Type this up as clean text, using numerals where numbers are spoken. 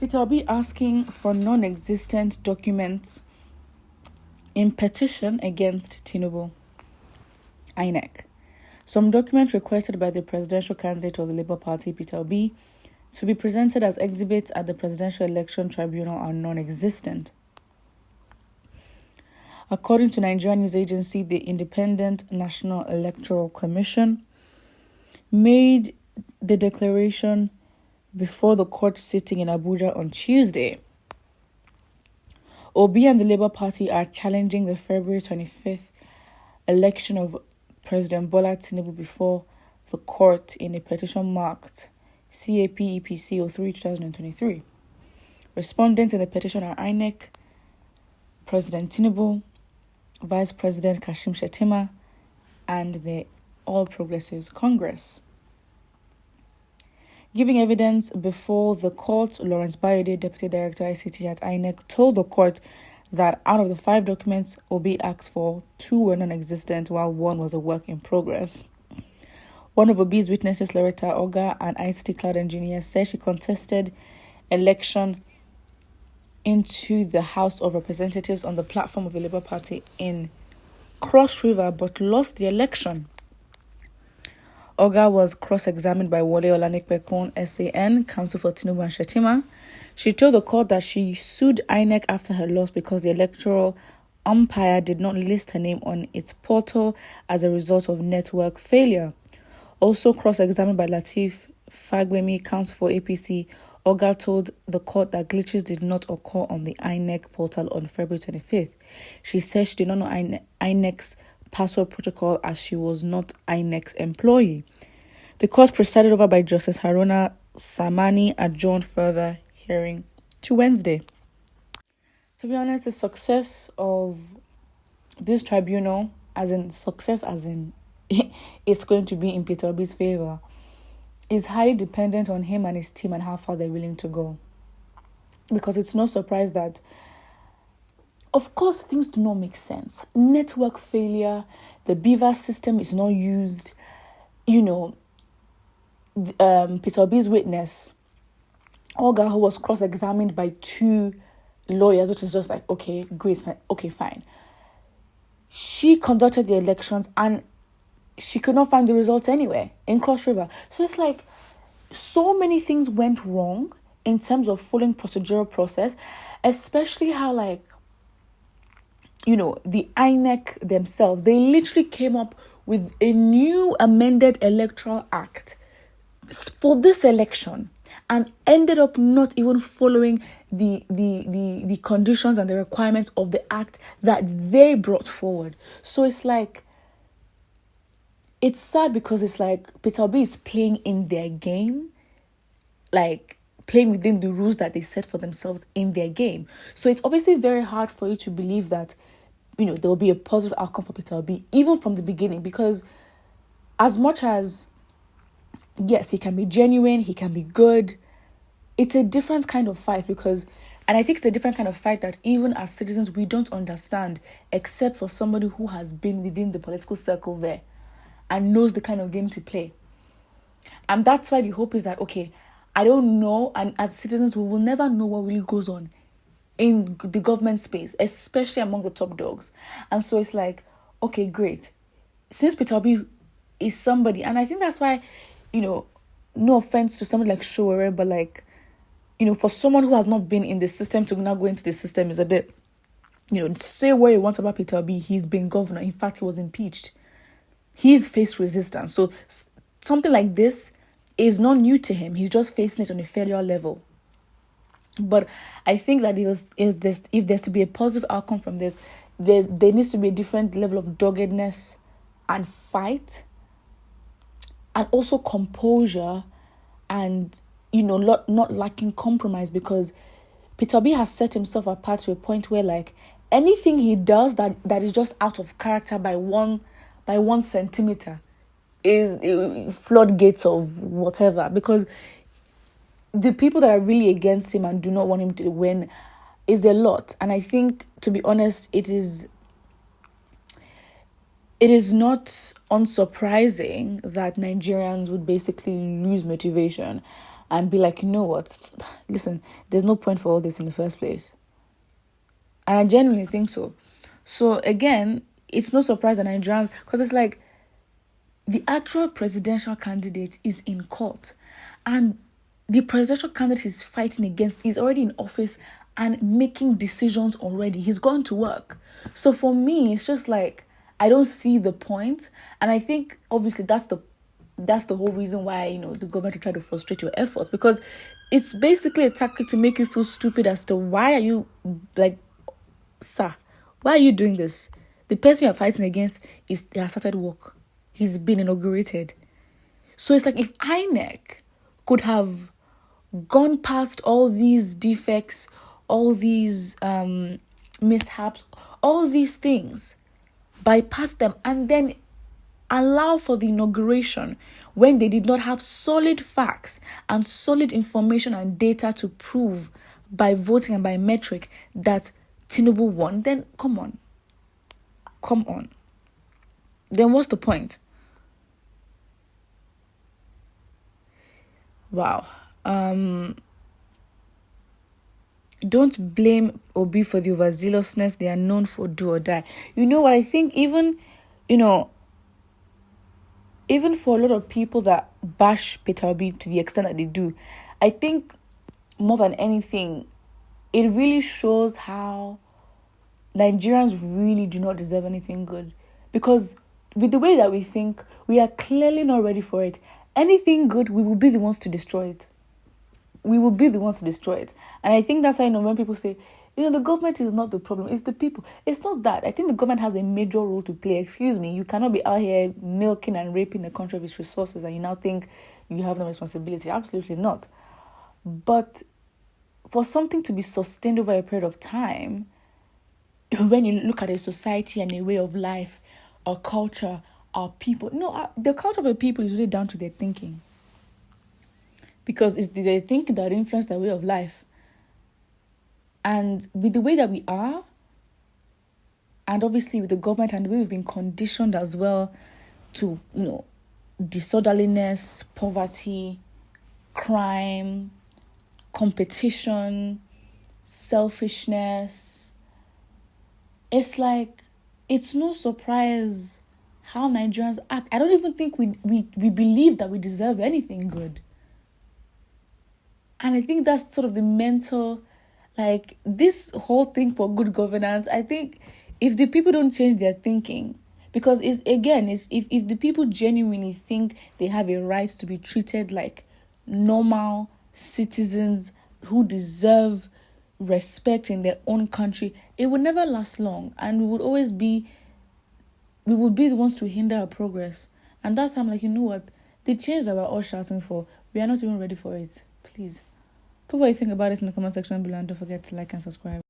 Peter will be asking for non-existent documents in petition against Tinubu. Inec. Some documents requested by the presidential candidate of the Labour Party, Peter Obi, to be presented as exhibits at the Presidential Election Tribunal are non-existent. According to Nigerian news agency, the Independent National Electoral Commission made the declaration before the court sitting in Abuja on Tuesday. Obi and the Labour Party are challenging the February 25th election of President Bola Tinubu before the court in a petition marked CAP EPC 03-2023. Respondents in the petition are Inec, President Tinubu, Vice President Kashim Shettima, and the All Progressives Congress. Giving evidence before the court, Lawrence Bayode, Deputy Director ICT at Inec, told the court that out of the 5 documents Obi asked for, 2 were non-existent while 1 was a work in progress. One of Obi's witnesses, Loretta Oga, an ICT cloud engineer, said she contested election into the House of Representatives on the platform of the Labour Party in Cross River but lost the election. Oga was cross-examined by Wole Olanipekun, SAN, counsel for Tinubu and Shettima. She told the court that she sued Inec after her loss because the electoral umpire did not list her name on its portal as a result of network failure. Also cross-examined by Lateef Fagbemi, counsel for APC, Oga told the court that glitches did not occur on the Inec portal on February 25th. She said she did not know Inec's password protocol as she was not Inec's employee. The court presided over by Justice Haruna Samani adjourned further hearing to Wednesday. To be honest, the success of this tribunal, as in it's going to be in Peter Obi's favor, is highly dependent on him and his team and how far they're willing to go. Because it's no surprise that, of course, things do not make sense. Network failure, the Beaver system is not used. Peter Obi's witness, Olga, who was cross-examined by 2 lawyers, which is just like, okay, great, fine, okay, fine. She conducted the elections and she could not find the results anywhere in Cross River. So it's like so many things went wrong in terms of following procedural process, especially how the INEC themselves, they literally came up with a new amended electoral act for this election and ended up not even following the conditions and the requirements of the act that they brought forward. So it's like, it's sad because it's like Peter Obi is playing in their game, like playing within the rules that they set for themselves in their game. So it's obviously very hard for you to believe that, there will be a positive outcome for Peter Obi, even from the beginning, because as much as, yes, he can be genuine, he can be good, it's a different kind of fight and I think it's a different kind of fight that even as citizens, we don't understand, except for somebody who has been within the political circle there and knows the kind of game to play. And that's why the hope is that, okay, I don't know, and as citizens, we will never know what really goes on in the government space, especially among the top dogs. And so it's like, okay, great. Since Peter Obi is somebody, and I think that's why, no offense to somebody like Showere, but for someone who has not been in the system to now go into the system is a bit, say what you want about Peter Obi, he's been governor. In fact, he was impeached. He's faced resistance. So something like this is not new to him. He's just facing it on a failure level. But I think that if there's to be a positive outcome from this, there needs to be a different level of doggedness and fight, and also composure, and not lacking compromise, because Peter Obi has set himself apart to a point where anything he does that is just out of character by 1 centimeter is floodgates of whatever, because the people that are really against him and do not want him to win is a lot. And I think, to be honest, it is not unsurprising that Nigerians would basically lose motivation and be like, you know what? Listen, there's no point for all this in the first place. And I genuinely think so. So again, it's no surprise that Nigerians, because it's like the actual presidential candidate is in court, and the presidential candidate he's fighting against is already in office and making decisions already. He's gone to work. So for me, it's just like, I don't see the point. And I think obviously that's the whole reason why, the government will try to frustrate your efforts, because it's basically a tactic to make you feel stupid as to why are you, like, sir, why are you doing this? The person you're fighting against has started work. He's been inaugurated. So it's like, if Inec could have gone past all these defects, all these mishaps, all these things, bypass them, and then allow for the inauguration when they did not have solid facts and solid information and data to prove by voting and by metric that Tinubu won, then come on. Then what's the point? Wow. Don't blame Obi for the overzealousness. They are known for do or die. You know what? I think even for a lot of people that bash Peter Obi to the extent that they do, I think more than anything, it really shows how Nigerians really do not deserve anything good. Because with the way that we think, we are clearly not ready for it. Anything good, we will be the ones to destroy it. And I think that's why, when people say, the government is not the problem, it's the people. It's not that. I think the government has a major role to play. Excuse me, you cannot be out here milking and raping the country of its resources and you now think you have no responsibility. Absolutely not. But for something to be sustained over a period of time, when you look at a society and a way of life, our culture, our people, the culture of a people is really down to their thinking. Because it's their thinking that influence their way of life. And with the way that we are, and obviously with the government and the way we've been conditioned as well to, disorderliness, poverty, crime, competition, selfishness, it's like, it's no surprise how Nigerians act. I don't even think we believe that we deserve anything good. And I think that's sort of the mental, like, this whole thing for good governance. I think if the people don't change their thinking, because if the people genuinely think they have a right to be treated like normal citizens who deserve respect in their own country, it would never last long, and we would be the ones to hinder our progress. And that's how I'm like, you know what? The change that we're all shouting for, we are not even ready for it. Please put what you think about it in the comment section below, and don't forget to like and subscribe.